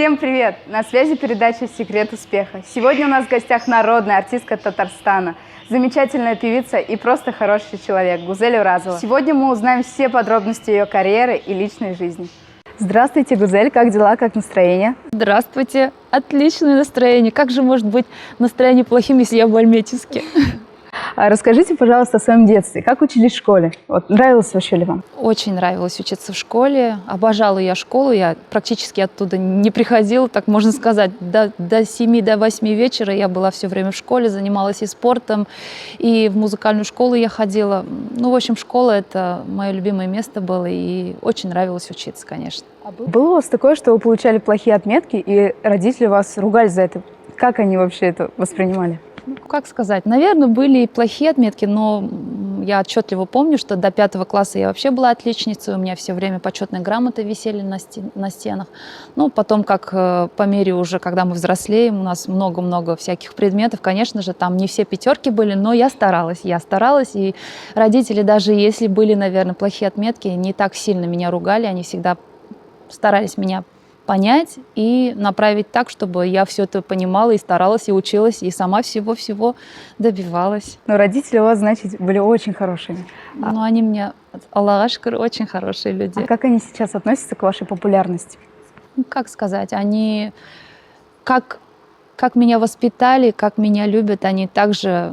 Всем привет! На связи передача «Секрет успеха». Сегодня у нас в гостях народная артистка Татарстана, замечательная певица и просто хороший человек Гузель Уразова. Сегодня мы узнаем все подробности ее карьеры и личной жизни. Здравствуйте, Гузель, как дела, как настроение? Здравствуйте, отличное настроение. Как же может быть настроение плохим, если я в Альметьевске? Расскажите, пожалуйста, о своем детстве. Как учились в школе? Нравилось вообще ли вам? Очень нравилось учиться в школе. Обожала я школу. Я практически оттуда не приходила, так можно сказать. До 7, до 8 вечера я была все время в школе, занималась и спортом, и в музыкальную школу я ходила. В общем, школа – это мое любимое место было, и очень нравилось учиться, конечно. Было у вас такое, что вы получали плохие отметки, и родители вас ругали за это? Как они вообще это воспринимали? Как сказать, наверное, были и плохие отметки, но я отчетливо помню, что до 5 класса я вообще была отличницей, у меня все время почетные грамоты висели на стенах. Потом, как по мере уже, когда мы взрослеем, у нас много-много всяких предметов, конечно же, там не все пятерки были, но я старалась, и родители, даже если были, наверное, плохие отметки, не так сильно меня ругали, они всегда старались меня понять и направить так, чтобы я все это понимала и старалась, и училась, и сама всего-всего добивалась. Но родители у вас, значит, были очень хорошими. Они мне, Аллаху шукр, очень хорошие люди. А как они сейчас относятся к вашей популярности? Как сказать, они как меня воспитали, как меня любят, они также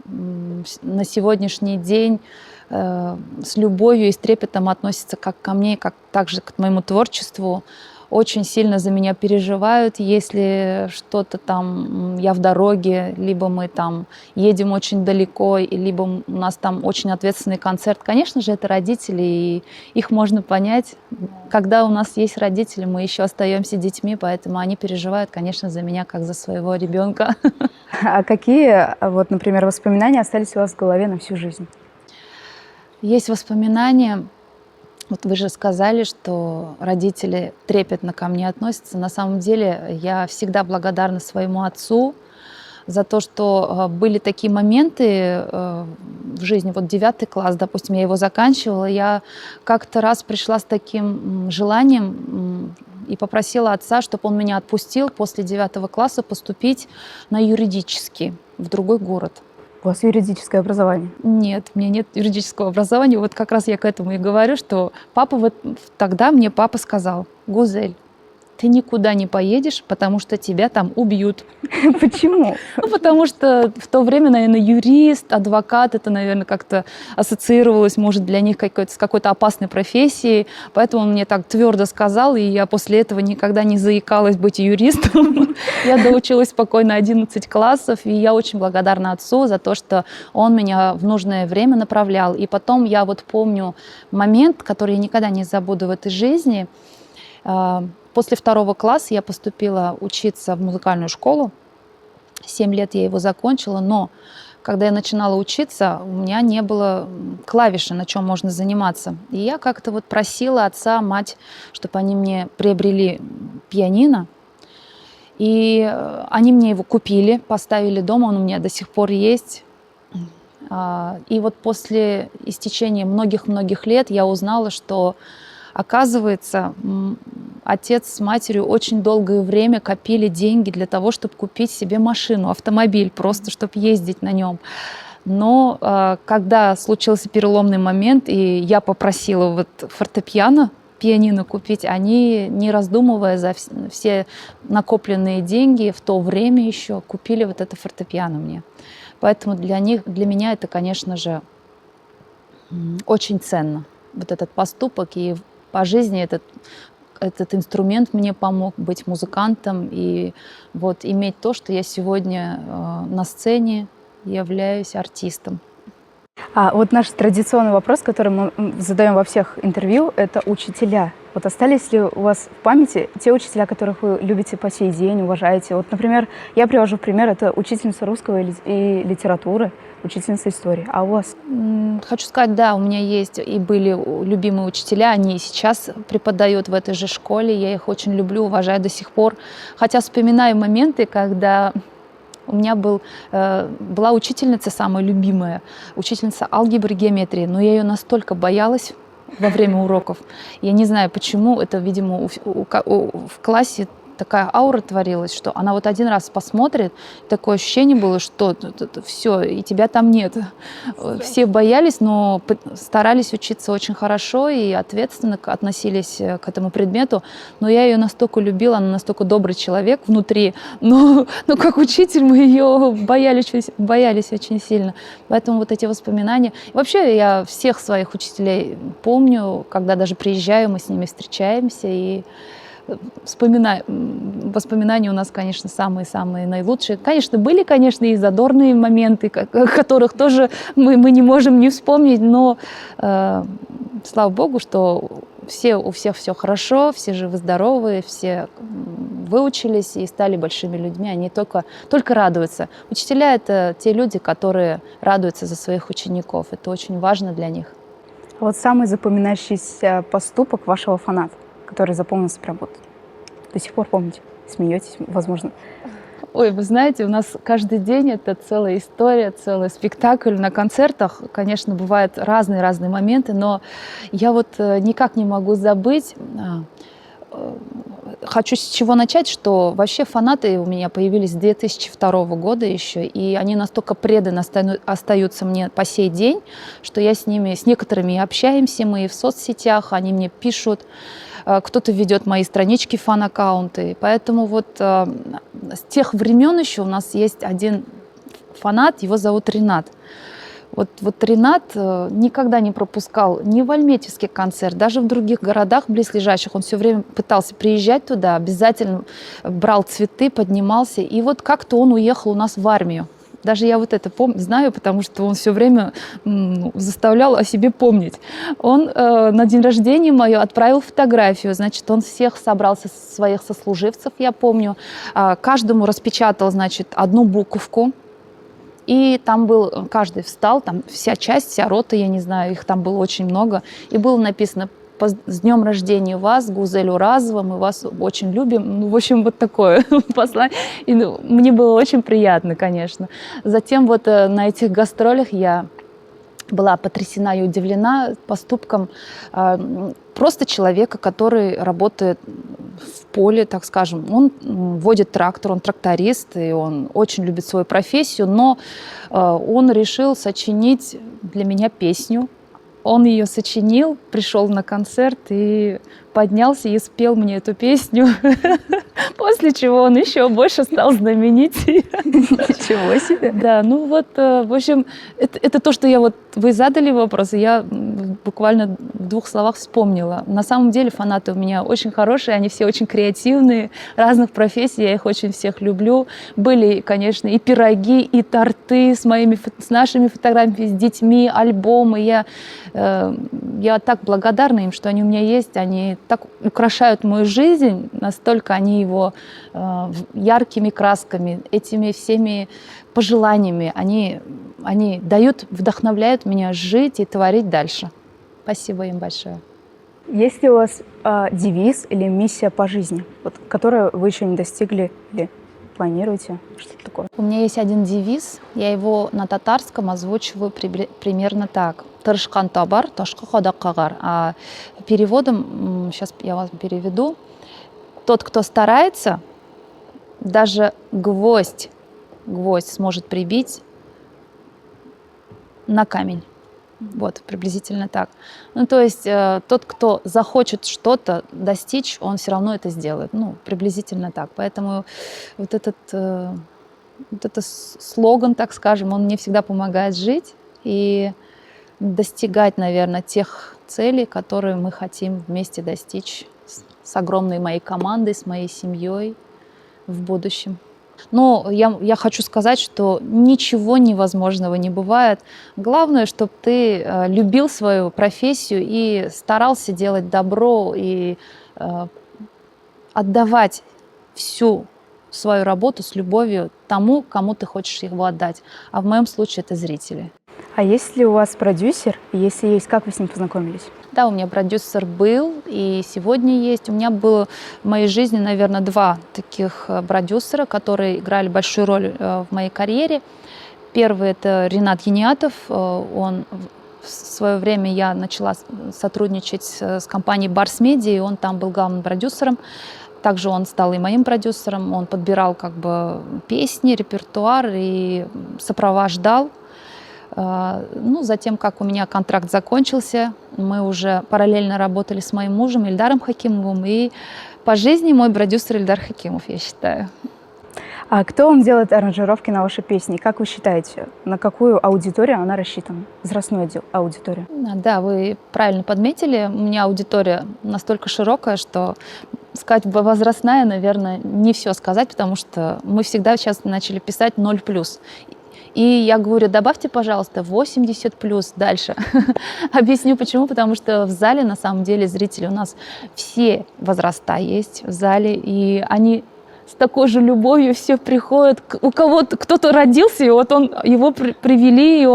на сегодняшний день с любовью и с трепетом относятся как ко мне, как также к моему творчеству. Очень сильно за меня переживают, если что-то там, я в дороге, либо мы там едем очень далеко, либо у нас там очень ответственный концерт. Конечно же, это родители, и их можно понять. Когда у нас есть родители, мы еще остаемся детьми, поэтому они переживают, конечно, за меня, как за своего ребенка. А какие, например, воспоминания остались у вас в голове на всю жизнь? Есть воспоминания. Вы же сказали, что родители трепетно ко мне относятся. На самом деле я всегда благодарна своему отцу за то, что были такие моменты в жизни. 9 класс, допустим, я его заканчивала. Я как-то раз пришла с таким желанием и попросила отца, чтобы он меня отпустил после 9 класса поступить на юридический в другой город. У вас юридическое образование? Нет, у меня нет юридического образования. Как раз я к этому и говорю, что тогда мне папа сказал: Гузель, ты никуда не поедешь, потому что тебя там убьют. Почему? Потому что в то время, наверное, юрист, адвокат, это, наверное, как-то ассоциировалось, может, для них с какой-то опасной профессией. Поэтому он мне так твердо сказал, и я после этого никогда не заикалась быть юристом. Я доучилась спокойно 11 классов, и я очень благодарна отцу за то, что он меня в нужное время направлял. И потом я помню момент, который я никогда не забуду в этой жизни. После 2 класса я поступила учиться в музыкальную школу. 7 лет я его закончила, но когда я начинала учиться, у меня не было клавиши, на чем можно заниматься. И я как-то просила отца, мать, чтобы они мне приобрели пианино. И они мне его купили, поставили дома, он у меня до сих пор есть. И после истечения многих-многих лет я узнала, что, оказывается, отец с матерью очень долгое время копили деньги для того, чтобы купить себе машину, автомобиль, просто чтобы ездить на нем. Но когда случился переломный момент, и я попросила пианино купить, они, не раздумывая, за все накопленные деньги в то время еще купили это фортепиано мне. Поэтому для меня это, конечно же, очень ценно, этот поступок. И по жизни этот инструмент мне помог быть музыкантом и иметь то, что я сегодня на сцене являюсь артистом. Наш традиционный вопрос, который мы задаем во всех интервью, это учителя. Остались ли у вас в памяти те учителя, которых вы любите по сей день, уважаете? Например, я привожу в пример, это учительница русского и литературы, учительница истории. А у вас? Хочу сказать, да, у меня есть и были любимые учителя, они и сейчас преподают в этой же школе, я их очень люблю, уважаю до сих пор. Хотя вспоминаю моменты, когда у меня была учительница самая любимая, учительница алгебры, геометрии, но я ее настолько боялась во время уроков. Я не знаю почему, это, видимо, в классе такая аура творилась, что она вот один раз посмотрит, такое ощущение было, что все, и тебя там нет. Все боялись, но старались учиться очень хорошо и ответственно относились к этому предмету. Но я ее настолько любила, она настолько добрый человек внутри, но как учитель мы ее боялись очень сильно. Поэтому вот эти воспоминания. Вообще я всех своих учителей помню, когда даже приезжаю, мы с ними встречаемся, и воспоминания у нас, конечно, самые-самые наилучшие. Конечно, были, конечно, и задорные моменты, которых тоже мы не можем не вспомнить, но слава богу, что у всех все хорошо, все живы-здоровы, все выучились и стали большими людьми, они только радуются. Учителя — это те люди, которые радуются за своих учеников, это очень важно для них. Вот самый запоминающийся поступок вашего фаната, который запомнился прям вот до сих пор помните, смеетесь, возможно. Ой, вы знаете, у нас каждый день это целая история, целый спектакль. На концертах, конечно, бывают разные моменты, но я вот никак не могу забыть. Хочу с чего начать, что вообще фанаты у меня появились с 2002 года еще, и они настолько преданно остаются мне по сей день, что я с некоторыми общаемся, мы и в соцсетях, они мне пишут, кто-то ведет мои странички, фан-аккаунты. Поэтому вот с тех времен еще у нас есть один фанат, его зовут Ренат. Вот Ренат никогда не пропускал ни в альметьевский концерт, даже в других городах близлежащих. Он все время пытался приезжать туда, обязательно брал цветы, поднимался. И вот как-то он уехал у нас в армию. Даже я вот это знаю, потому что он все время заставлял о себе помнить. Он на день рождения мое отправил фотографию. Значит, он всех собрался, своих сослуживцев, я помню. Каждому распечатал, значит, одну буковку. И там был, каждый встал, там вся часть, вся рота, я не знаю, их там было очень много. И было написано: «С днем рождения вас, Гузель Уразова, мы вас очень любим». Ну, в общем, вот такое послание. И, мне было очень приятно, конечно. Затем вот на этих гастролях я была потрясена и удивлена поступком просто человека, который работает в поле, так скажем. Он водит трактор, он тракторист, и он очень любит свою профессию, но он решил сочинить для меня песню. Он ее сочинил, пришел на концерт и поднялся и спел мне эту песню, после чего он еще больше стал знаменитей. Ничего себе! Да, ну вот, в общем, это то, что вы задали вопрос, и я буквально в 2 словах вспомнила. На самом деле фанаты у меня очень хорошие, они все очень креативные, разных профессий, я их очень всех люблю. Были, конечно, и пироги, и торты с нашими фотографиями, с детьми, альбомы. Я так благодарна им, что они у меня есть, они так украшают мою жизнь, настолько они его яркими красками, этими всеми пожеланиями, они вдохновляют меня жить и творить дальше. Спасибо им большое. Есть ли у вас девиз или миссия по жизни, вот, которую вы еще не достигли или планируете? Что-то такое? У меня есть один девиз, я его на татарском озвучиваю примерно так. «Тырышкан табар, ташкы ходак кагар». А переводом, сейчас я вас переведу. Тот, кто старается, даже гвоздь сможет прибить на камень. Вот, приблизительно так. Ну, то есть тот, кто захочет что-то достичь, он все равно это сделает. Ну, приблизительно так. Поэтому вот этот слоган, так скажем, он мне всегда помогает жить и достигать, наверное, тех целей, которые мы хотим вместе достичь с огромной моей командой, с моей семьей в будущем. Но я хочу сказать, что ничего невозможного не бывает. Главное, чтобы ты любил свою профессию и старался делать добро и отдавать всю свою работу с любовью тому, кому ты хочешь его отдать. А в моем случае это зрители. А есть ли у вас продюсер? Если есть, как вы с ним познакомились? Да, у меня продюсер был, и сегодня есть. У меня было в моей жизни, наверное, 2 таких продюсера, которые играли большую роль в моей карьере. Первый — это Ренат Ениатов. В свое время я начала сотрудничать с компанией Барс Медиа, и он там был главным продюсером. Также он стал и моим продюсером, он подбирал как бы песни, репертуар и сопровождал. Ну, затем, как у меня контракт закончился, мы уже параллельно работали с моим мужем Ильдаром Хакимовым, и по жизни мой продюсер Ильдар Хакимов, я считаю. А кто вам делает аранжировки на ваши песни? Как вы считаете, на какую аудиторию она рассчитана? Возрастную аудиторию? Да, вы правильно подметили. У меня аудитория настолько широкая, что сказать возрастная, наверное, не все сказать, потому что мы всегда сейчас начали писать 0+. И я говорю, добавьте, пожалуйста, 80+ дальше. Объясню почему. Потому что в зале, на самом деле, зрители у нас все возраста есть в зале, и они с такой же любовью все приходят. У кого-то кто-то родился, и вот его привели, и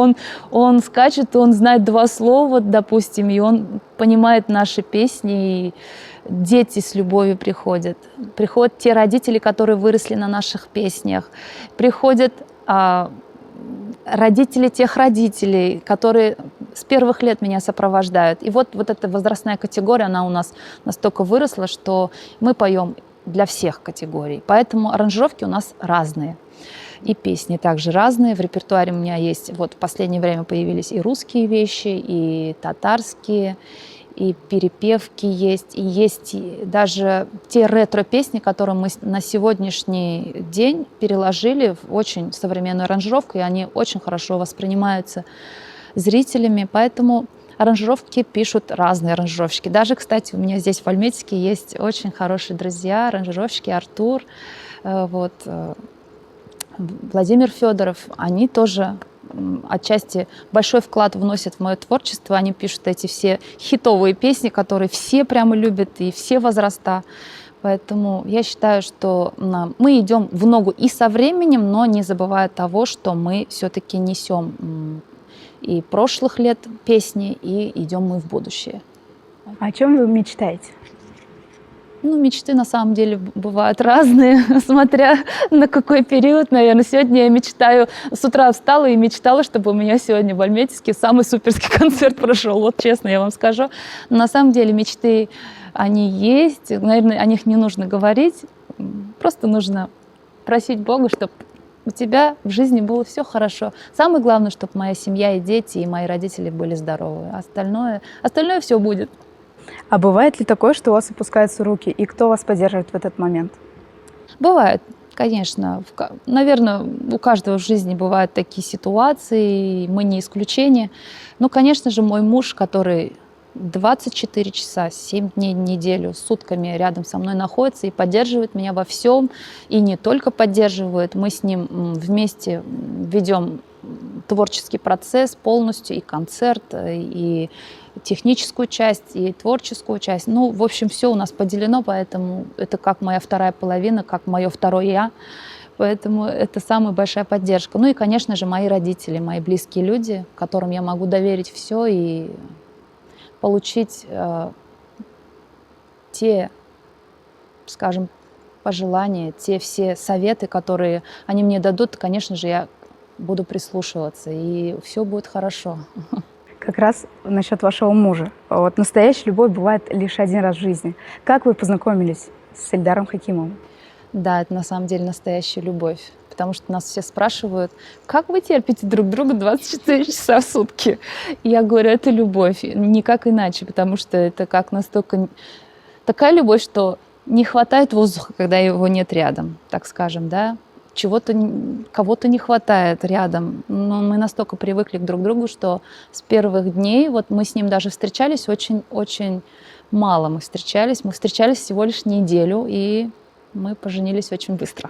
он скачет, и он знает 2 слова, допустим, и он понимает наши песни, и дети с любовью приходят. Приходят те родители, которые выросли на наших песнях. Приходят родители тех родителей, которые с первых лет меня сопровождают. И вот эта возрастная категория, она у нас настолько выросла, что мы поем для всех категорий. Поэтому аранжировки у нас разные. И песни также разные. В репертуаре у меня есть, вот в последнее время появились и русские вещи, и татарские, и перепевки есть, и есть даже те ретро-песни, которые мы на сегодняшний день переложили в очень современную аранжировку, и они очень хорошо воспринимаются зрителями, поэтому аранжировки пишут разные аранжировщики. Даже, кстати, у меня здесь в Альметьевске есть очень хорошие друзья, аранжировщики, Артур, Владимир Федоров, они тоже отчасти большой вклад вносят в мое творчество. Они пишут эти все хитовые песни, которые все прямо любят, и все возраста. Поэтому я считаю, что мы идем в ногу и со временем, но не забывая того, что мы все-таки несем и прошлых лет песни, и идем мы в будущее. О чем вы мечтаете? Ну, мечты на самом деле бывают разные, смотря на какой период. Наверное, сегодня я мечтаю, с утра встала и мечтала, чтобы у меня сегодня в Альметьевске самый суперский концерт прошел. Вот честно я вам скажу. Но на самом деле мечты, они есть. Наверное, о них не нужно говорить. Просто нужно просить Бога, чтобы у тебя в жизни было все хорошо. Самое главное, чтобы моя семья и дети, и мои родители были здоровы. Остальное все будет. А бывает ли такое, что у вас опускаются руки, и кто вас поддерживает в этот момент? Бывает, конечно. Наверное, у каждого в жизни бывают такие ситуации, и мы не исключение. Но, конечно же, мой муж, который 24 часа, 7 дней в неделю, сутками рядом со мной находится и поддерживает меня во всем. И не только поддерживает, мы с ним вместе ведем творческий процесс полностью, и концерт, и техническую часть, и творческую часть. Ну, в общем, все у нас поделено, поэтому это как моя вторая половина, как мое второе я. Поэтому это самая большая поддержка. Ну и, конечно же, мои родители, мои близкие люди, которым я могу доверить все и получить те, скажем, пожелания, те все советы, которые они мне дадут, конечно же, я буду прислушиваться, и все будет хорошо. Как раз насчет вашего мужа. Вот настоящая любовь бывает лишь один раз в жизни. Как вы познакомились с Ильдаром Хакимовым? Да, это на самом деле настоящая любовь. Потому что нас все спрашивают, как вы терпите друг друга 24 часа в сутки? И я говорю, это любовь, никак иначе, потому что это как настолько... Такая любовь, что не хватает воздуха, когда его нет рядом, так скажем, да? Кого-то не хватает рядом. Но мы настолько привыкли друг к другу, что с первых дней, вот мы с ним даже встречались очень мало. Мы встречались всего лишь неделю, и мы поженились очень быстро.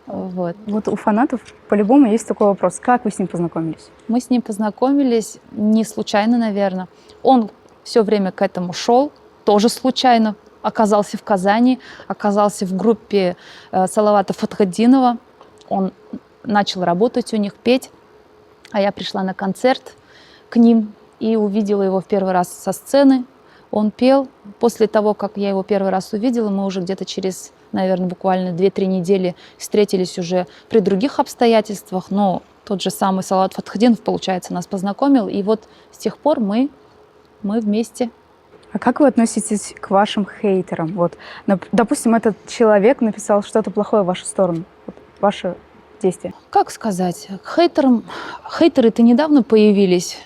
Вот у фанатов по-любому есть такой вопрос. Как вы с ним познакомились? Мы с ним познакомились не случайно, наверное. Он все время к этому шел, тоже случайно. Оказался в Казани, оказался в группе Салавата Фатхетдинова. Он начал работать у них, петь. А я пришла на концерт к ним и увидела его в первый раз со сцены. Он пел. После того, как я его первый раз увидела, мы уже где-то через, наверное, буквально 2-3 недели встретились уже при других обстоятельствах. Но тот же самый Салават Фатхетдинов, получается, нас познакомил. И вот с тех пор мы вместе. А как вы относитесь к вашим хейтерам? Вот, допустим, этот человек написал что-то плохое в вашу сторону. Вот, ваши действия. Как сказать? К хейтерам... Хейтеры-то недавно появились.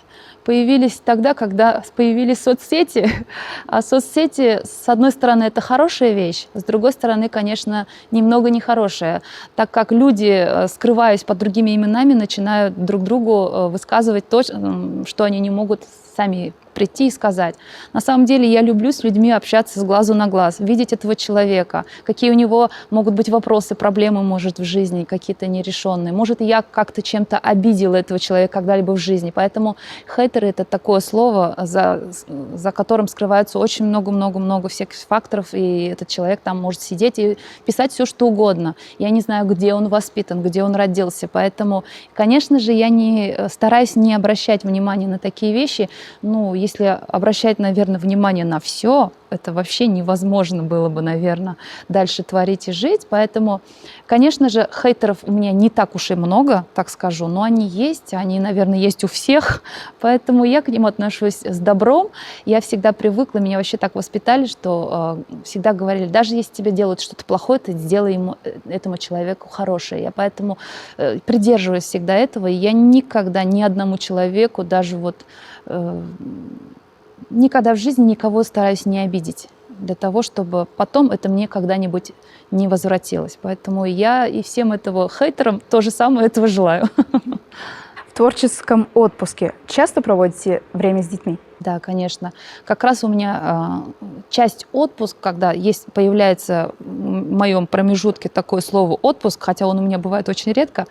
Появились тогда, когда появились соцсети. А соцсети, с одной стороны, это хорошая вещь, с другой стороны, конечно, немного нехорошая, так как люди, скрываясь под другими именами, начинают друг другу высказывать то, что они не могут сами прийти и сказать. На самом деле я люблю с людьми общаться с глазу на глаз, видеть этого человека, какие у него могут быть вопросы, проблемы, может, в жизни какие-то нерешенные. Может, я как-то чем-то обидела этого человека когда-либо в жизни. Поэтому хейтеры — это такое слово, за которым скрывается очень много-много-много всяких факторов, и этот человек там может сидеть и писать все, что угодно. Я не знаю, где он воспитан, где он родился. Поэтому, конечно же, я стараюсь не обращать внимания на такие вещи. Ну, если обращать, наверное, внимание на все, это вообще невозможно было бы, наверное, дальше творить и жить. Поэтому, конечно же, хейтеров у меня не так уж и много, так скажу, но они есть, они, наверное, есть у всех. Поэтому я к ним отношусь с добром. Я всегда привыкла, меня вообще так воспитали, что всегда говорили, даже если тебе делают что-то плохое, ты сделай этому человеку хорошее. Я поэтому придерживаюсь всегда этого, и я никогда ни одному человеку, даже вот никогда в жизни никого стараюсь не обидеть, для того, чтобы потом это мне когда-нибудь не возвратилось. Поэтому я и всем хейтерам то же самое этого желаю. В творческом отпуске часто проводите время с детьми? Да, конечно. Как раз у меня часть отпуск, когда появляется в моем промежутке такое слово «отпуск», хотя он у меня бывает очень редко,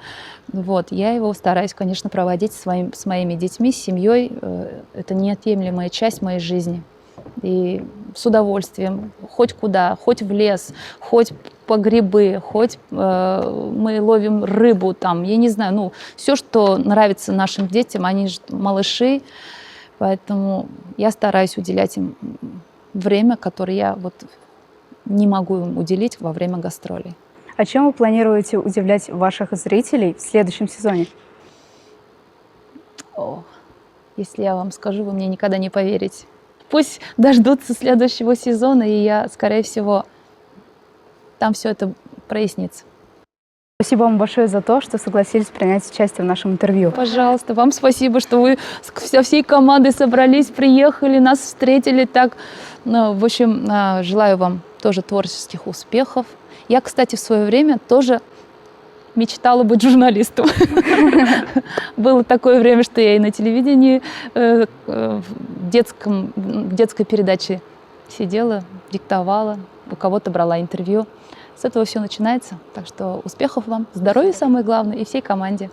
вот, я его стараюсь, конечно, проводить с моими детьми, с семьей. Это неотъемлемая часть моей жизни. И с удовольствием, хоть куда, хоть в лес, хоть по грибы, хоть мы ловим рыбу, там, я не знаю, ну, все, что нравится нашим детям, они же малыши, поэтому я стараюсь уделять им время, которое я вот не могу им уделить во время гастролей. А чем вы планируете удивлять ваших зрителей в следующем сезоне? О, если я вам скажу, вы мне никогда не поверите. Пусть дождутся следующего сезона, и я, скорее всего, там все это прояснится. Спасибо вам большое за то, что согласились принять участие в нашем интервью. Пожалуйста, вам спасибо, что вы со всей командой собрались, приехали, нас встретили так. Ну, в общем, желаю вам тоже творческих успехов. Я, кстати, в свое время тоже мечтала быть журналистом. Было такое время, что я и на телевидении в детской передаче сидела, диктовала, у кого-то брала интервью. С этого все начинается. Так что успехов вам, здоровья самое главное и всей команде.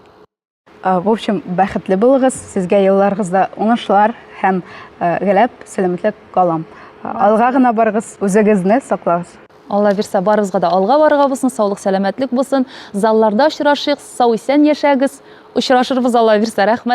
В общем, бәхетле булыгыз, сезгә елларыгызда уңышлар һәм геләп, сәламәтлек калам. Алга гына барыгыз, үзегезне саклагыз. Алла бирсә, барыгызга да алга барырга булсын, саулык, сәламәтлек булсын. Залларда очрашыйк, сау исән яшәгез. Очрашырбыз, Алла бирсә, рәхмәт.